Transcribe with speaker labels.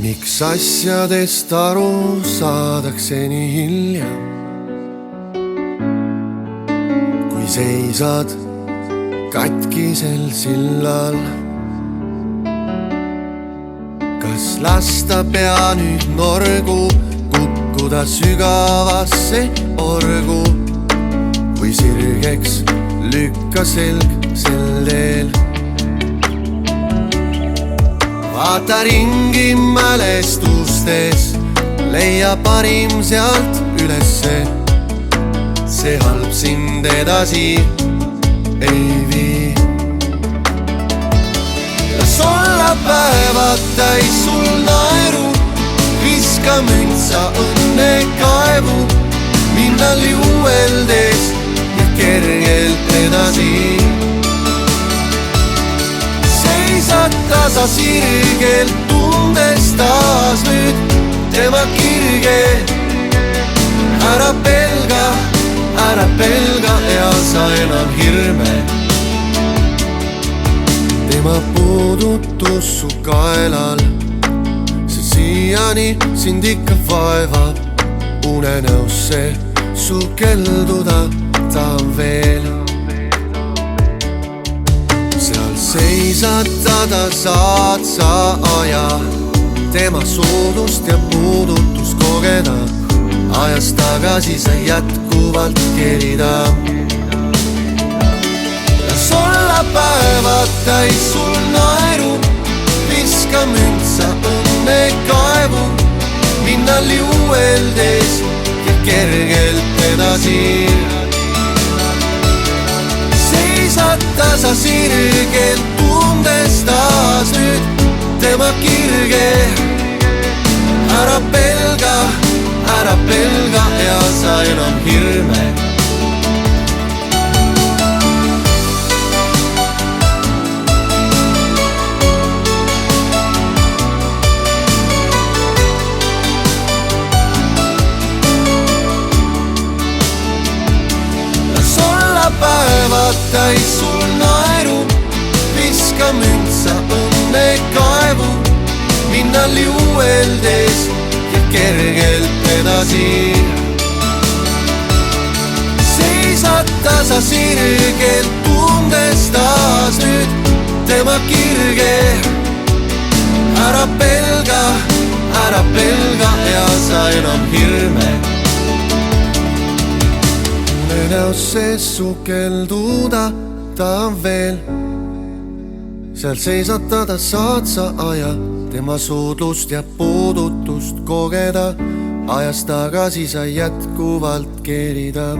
Speaker 1: miks asjadest aru saadakse nii hilja, kui seisad katkisel sillal. Kas lasta pea nüüd norgu, kukkuda sügavasse orgu või sirgeks lükka selg sel teel. Vaata ringi mälestustes, leia parim sealt ülesse. See halb sind edasi ei vii. Las olla päevad täis sul naeru, viska müntsa õnne kaevu, minna liueldes ja kergelt edasi. Seisad tasa sirgelt, tundes taas nüüd tema kirge. Ära pelga ja sa enam hirme. Tema puudutus su kaelal, see siiani sind ikka vaevab. Unenäosse sukelduda ta veel. Seal seisad tada saad sa aja, tema soodust ja puudutust kogeda. Ajast tagasi sa jätkuvalt kerida. Las olla päevad täis sul naeru, viska müntsa õnne kaevu, minna liueldes ja kergelt edasi. Seisad tasa sirgelt, tundes taas nüüd tema kirge. Ära pelga ja sa enam hirme. Las olla päevad täis sul naeru, viska müntsa õnne kaevu, minna liueldes ja kergelt edasi. Seisad tasa sirgelt, tundes taas nüüd tema kirge. Ära pelga ja sa enam hirme. Unenäosse sukelduda ta veel. Seal seisad tada saad sa aja, tema soodlust ja puudutust kogeda. Ajast tagasi sa jätkuvalt kerida.